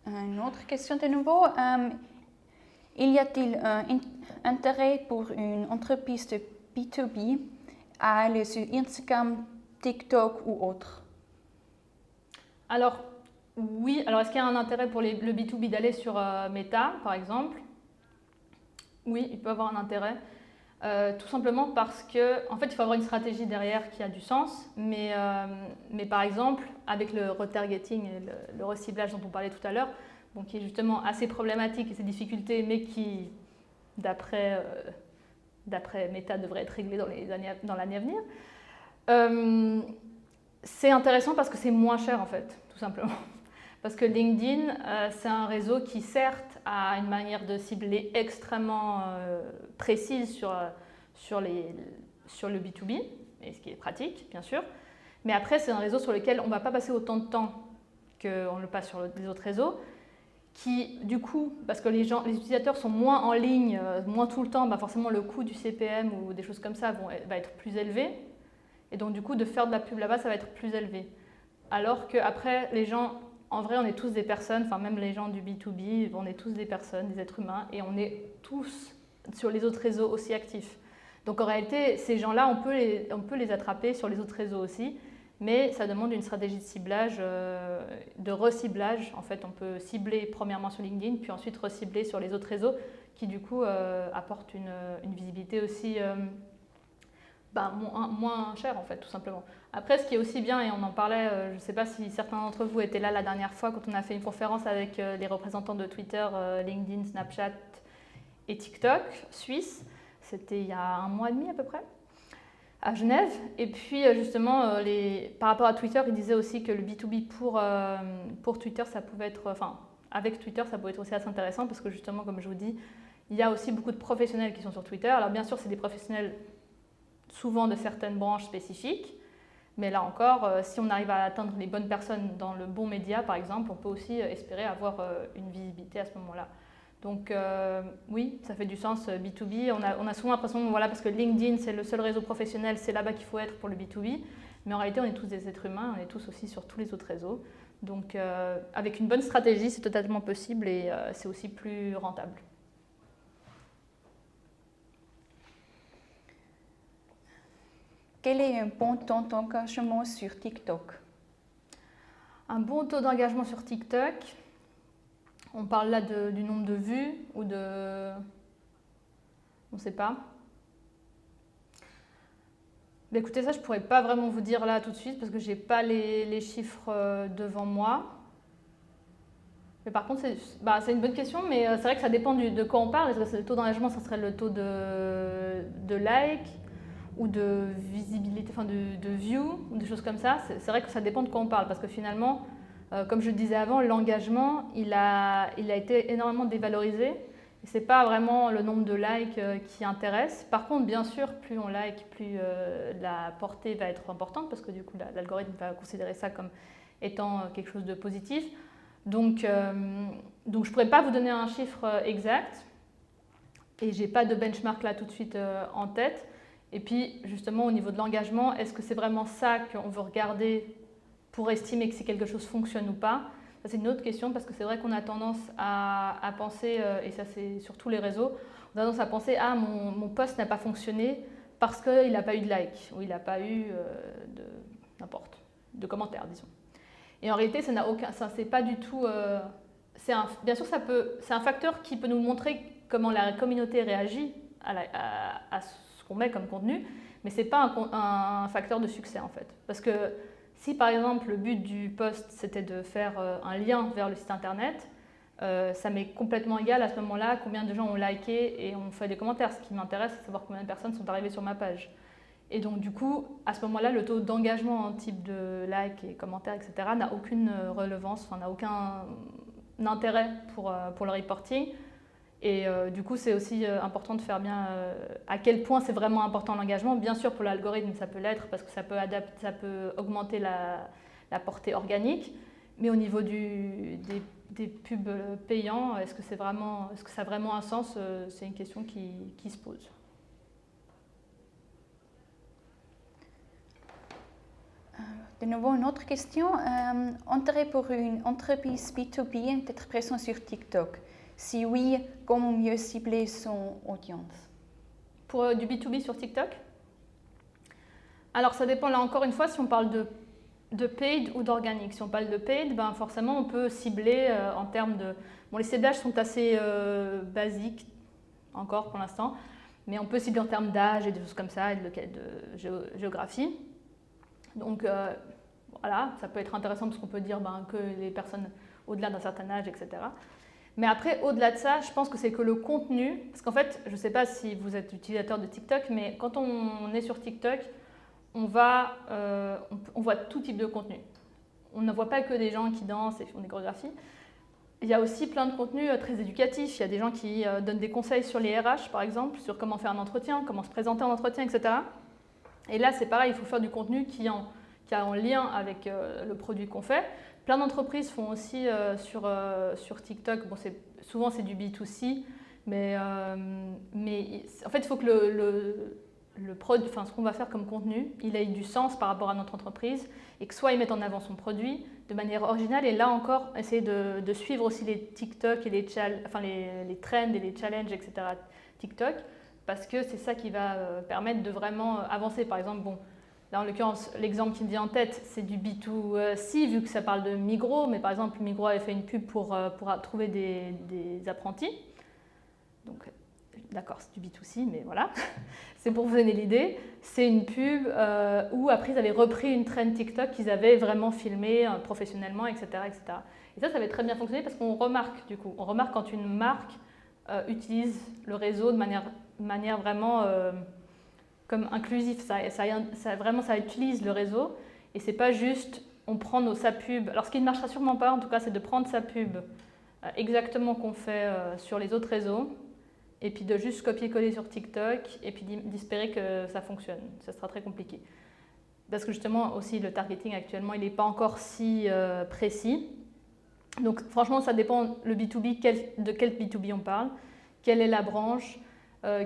Une autre question de nouveau. Y a-t-il un intérêt pour une entreprise de B2B à aller sur Instagram, TikTok ou autre? Alors, oui. Alors, est-ce qu'il y a un intérêt pour le B2B d'aller sur Meta, par exemple? Oui, il peut avoir un intérêt. Tout simplement parce que, en fait, il faut avoir une stratégie derrière qui a du sens. Mais par exemple, avec le retargeting et le reciblage dont on parlait tout à l'heure, bon, qui est justement assez problématique et ses difficultés, mais qui, d'après Meta, devrait être réglé dans l'année à venir. C'est intéressant parce que c'est moins cher, en fait, tout simplement. Parce que LinkedIn, c'est un réseau qui, certes, a une manière de cibler extrêmement précise sur le B2B, et ce qui est pratique, bien sûr. Mais après, c'est un réseau sur lequel on ne va pas passer autant de temps qu'on le passe sur les autres réseaux, qui, du coup, parce que les utilisateurs sont moins en ligne, moins tout le temps, bah forcément le coût du CPM ou des choses comme ça va être plus élevé. Et donc, du coup, de faire de la pub là-bas, ça va être plus élevé. Alors qu'après, les gens... En vrai, on est tous des personnes, enfin même les gens du B2B, on est tous des personnes, des êtres humains, et on est tous sur les autres réseaux aussi actifs. Donc en réalité, ces gens-là, on peut les attraper sur les autres réseaux aussi, mais ça demande une stratégie de ciblage, de reciblage. En fait, on peut cibler premièrement sur LinkedIn, puis ensuite recibler sur les autres réseaux, qui du coup apportent une visibilité aussi moins chère, en fait, tout simplement. Après, ce qui est aussi bien, et on en parlait, je ne sais pas si certains d'entre vous étaient là la dernière fois quand on a fait une conférence avec les représentants de Twitter, LinkedIn, Snapchat et TikTok suisse. C'était il y a 1 mois et demi à peu près, à Genève. Et puis justement, par rapport à Twitter, ils disaient aussi que le B2B pour Twitter, ça pouvait être, enfin, avec Twitter, ça pouvait être aussi assez intéressant parce que justement, comme je vous dis, il y a aussi beaucoup de professionnels qui sont sur Twitter. Alors bien sûr, c'est des professionnels souvent de certaines branches spécifiques. Mais là encore, si on arrive à atteindre les bonnes personnes dans le bon média, par exemple, on peut aussi espérer avoir une visibilité à ce moment-là. Donc oui, ça fait du sens B2B. On a souvent l'impression, voilà, parce que LinkedIn, c'est le seul réseau professionnel, c'est là-bas qu'il faut être pour le B2B. Mais en réalité, on est tous des êtres humains, on est tous aussi sur tous les autres réseaux. Donc avec une bonne stratégie, c'est totalement possible et c'est aussi plus rentable. Quel est un bon taux d'engagement sur TikTok? Un bon taux d'engagement sur TikTok, on parle là du nombre de vues ou de... on ne sait pas. Mais écoutez, ça je ne pourrais pas vraiment vous dire là tout de suite parce que je n'ai pas les chiffres devant moi. Mais par contre, c'est une bonne question, mais c'est vrai que ça dépend de quoi on parle. Est-ce que le taux d'engagement, ça serait le taux de like ou de visibilité, enfin de view, ou des choses comme ça. C'est vrai que ça dépend de quoi on parle, parce que finalement, comme je le disais avant, l'engagement, il a été énormément dévalorisé. Et ce n'est pas vraiment le nombre de likes qui intéresse. Par contre, bien sûr, plus on like, plus la portée va être importante, parce que du coup, l'algorithme va considérer ça comme étant quelque chose de positif. Donc je ne pourrais pas vous donner un chiffre exact et je n'ai pas de benchmark là tout de suite en tête. Et puis justement au niveau de l'engagement, est-ce que c'est vraiment ça qu'on veut regarder pour estimer que si quelque chose fonctionne ou pas? Ça c'est une autre question parce que c'est vrai qu'on a tendance à penser, et ça c'est sur tous les réseaux, on a tendance à penser ah mon post n'a pas fonctionné parce qu'il n'a pas eu de like ou il n'a pas eu de commentaires disons. Et en réalité, ça c'est pas du tout. Bien sûr, c'est un facteur qui peut nous montrer comment la communauté réagit à ce qu'on met comme contenu, mais c'est pas un facteur de succès en fait. Parce que si par exemple le but du post c'était de faire un lien vers le site internet, ça m'est complètement égal à ce moment-là combien de gens ont liké et ont fait des commentaires. Ce qui m'intéresse, c'est de savoir combien de personnes sont arrivées sur ma page. Et donc du coup, à ce moment-là, le taux d'engagement en type de like et commentaires, etc. n'a aucune relevance, n'a aucun intérêt pour le reporting. Et du coup, c'est aussi important de faire bien à quel point c'est vraiment important l'engagement. Bien sûr, pour l'algorithme, ça peut l'être parce que ça peut augmenter la portée organique. Mais au niveau des pubs payants, est-ce que ça a vraiment un sens? C'est une question qui se pose. De nouveau, une autre question. Intérêt pour une entreprise B2B d'être présent sur TikTok? Si oui, comment mieux cibler son audience? Pour du B2B sur TikTok? Alors ça dépend là encore une fois si on parle de paid ou d'organique. Si on parle de paid, ben forcément on peut cibler en termes de... Bon, les ciblages sont assez basiques encore pour l'instant, mais on peut cibler en termes d'âge et de choses comme ça et de géographie. Donc voilà, ça peut être intéressant parce qu'on peut dire que les personnes au-delà d'un certain âge, etc. Mais après, au-delà de ça, je pense que c'est que le contenu, parce qu'en fait, je ne sais pas si vous êtes utilisateur de TikTok, mais quand on est sur TikTok, on voit tout type de contenu. On ne voit pas que des gens qui dansent et font des chorégraphies. Il y a aussi plein de contenus très éducatifs. Il y a des gens qui donnent des conseils sur les RH, par exemple, sur comment faire un entretien, comment se présenter en entretien, etc. Et là, c'est pareil, il faut faire du contenu qui est en lien avec le produit qu'on fait. Plein d'entreprises font aussi sur TikTok, bon, souvent c'est du B2C, mais en fait, il faut que ce qu'on va faire comme contenu, il ait du sens par rapport à notre entreprise et que soit ils mettent en avant son produit de manière originale et là encore, essayer de suivre aussi les TikTok et les trends et les challenges, etc. TikTok, parce que c'est ça qui va permettre de vraiment avancer. Par exemple, bon, là, en l'occurrence, l'exemple qui me vient en tête, c'est du B2C, vu que ça parle de Migros. Mais par exemple, Migros avait fait une pub pour trouver des apprentis. Donc, d'accord, c'est du B2C, mais voilà. C'est pour vous donner l'idée. C'est une pub où, après, ils avaient repris une trend TikTok qu'ils avaient vraiment filmée professionnellement, etc., etc. Et ça avait très bien fonctionné parce qu'on remarque, du coup. On remarque quand une marque utilise le réseau de manière vraiment... comme inclusif, ça utilise le réseau et c'est pas juste on prend sa pub. Alors ce qui ne marchera sûrement pas en tout cas, c'est de prendre sa pub exactement qu'on fait sur les autres réseaux et puis de juste copier-coller sur TikTok et puis d'espérer que ça fonctionne. Ça sera très compliqué parce que justement aussi le targeting actuellement il n'est pas encore si précis. Donc franchement ça dépend le B2B, de quel B2B on parle, quelle est la branche.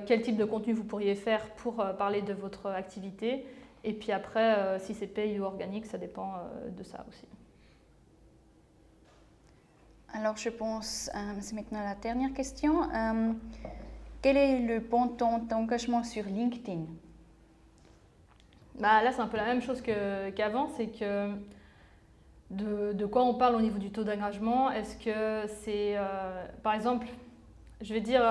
Quel type de contenu vous pourriez faire pour parler de votre activité. Et puis après, si c'est pay ou organique, ça dépend de ça aussi. Alors je pense, c'est maintenant la dernière question. Quel est le bon temps d'engagement sur LinkedIn? Là, c'est un peu la même chose qu'avant. C'est que de quoi on parle au niveau du taux d'engagement? Est-ce que c'est, par exemple, je vais dire...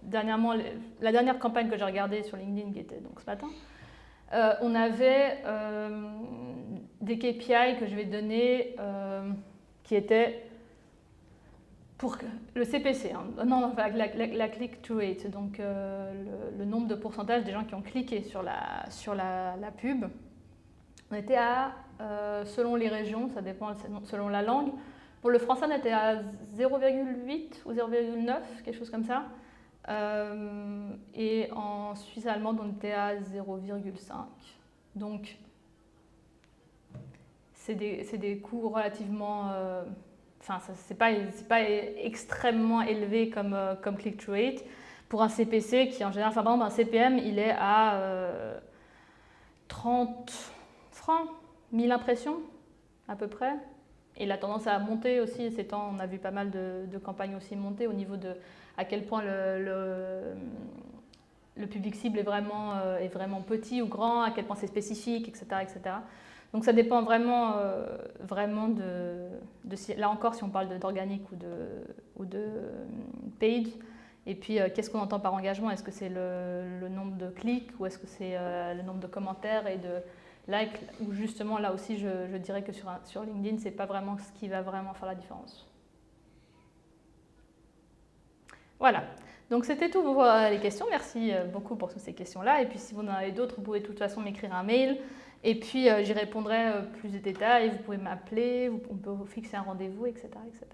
dernièrement, la dernière campagne que j'ai regardée sur LinkedIn, qui était donc ce matin, on avait des KPI que je vais donner qui étaient pour le CPC, non, la click-through rate, donc le nombre de pourcentage des gens qui ont cliqué sur la pub. On était à, selon les régions, ça dépend selon la langue, pour le français on était à 0,8 ou 0,9, quelque chose comme ça. Et en Suisse allemande, on était à 0,5. Donc, c'est des coûts relativement enfin, c'est pas extrêmement élevé comme click-through rate. Pour un CPC qui en général, enfin par exemple un CPM, il est à 30 francs, 1000 impressions à peu près. Et il a tendance à monter aussi, ces temps, on a vu pas mal de campagnes aussi monter au niveau de à quel point le public cible est vraiment petit ou grand, à quel point c'est spécifique, etc., etc. Donc ça dépend vraiment, là encore, si on parle d'organique ou de paid. Et puis, qu'est-ce qu'on entend par engagement? Est-ce que c'est le nombre de clics ou est-ce que c'est le nombre de commentaires et de likes? Ou justement, là aussi, je dirais que sur LinkedIn, ce n'est pas vraiment ce qui va vraiment faire la différence. Voilà. Donc, c'était tout pour les questions. Merci beaucoup pour toutes ces questions-là. Et puis, si vous en avez d'autres, vous pouvez de toute façon m'écrire un mail. Et puis, j'y répondrai plus de détails. Vous pouvez m'appeler, on peut vous fixer un rendez-vous, etc., etc.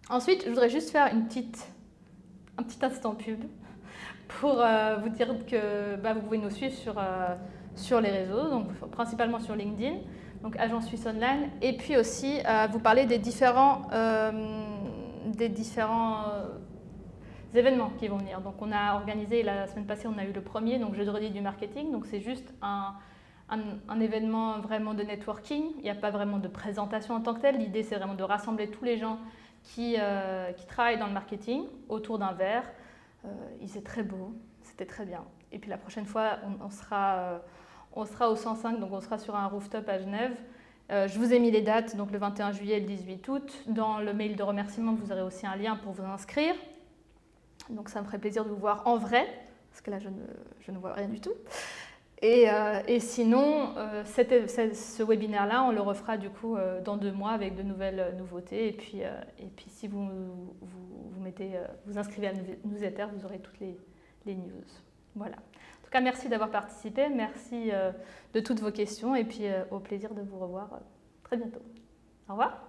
Ensuite, je voudrais juste faire un petit instant pub pour vous dire que vous pouvez nous suivre sur les réseaux, donc principalement sur LinkedIn, donc Agence Suisse Online, et puis aussi vous parler des différents événements qui vont venir. Donc on a organisé, la semaine passée, on a eu le premier, donc jeudi du marketing, donc c'est juste un événement vraiment de networking, il n'y a pas vraiment de présentation en tant que telle, l'idée c'est vraiment de rassembler tous les gens qui travaillent dans le marketing autour d'un verre. Il faisait très beau, c'était très bien. Et puis la prochaine fois, on sera au 105, donc on sera sur un rooftop à Genève. Je vous ai mis les dates, donc le 21 juillet et le 18 août. Dans le mail de remerciement, vous aurez aussi un lien pour vous inscrire. Donc ça me ferait plaisir de vous voir en vrai, parce que là je ne vois rien du tout. Et sinon, ce webinaire-là, on le refera du coup dans 2 mois avec de nouvelles nouveautés. Et puis si vous inscrivez à la newsletter, vous aurez toutes les news. Voilà. En tout cas, merci d'avoir participé. Merci de toutes vos questions. Et puis au plaisir de vous revoir très bientôt. Au revoir.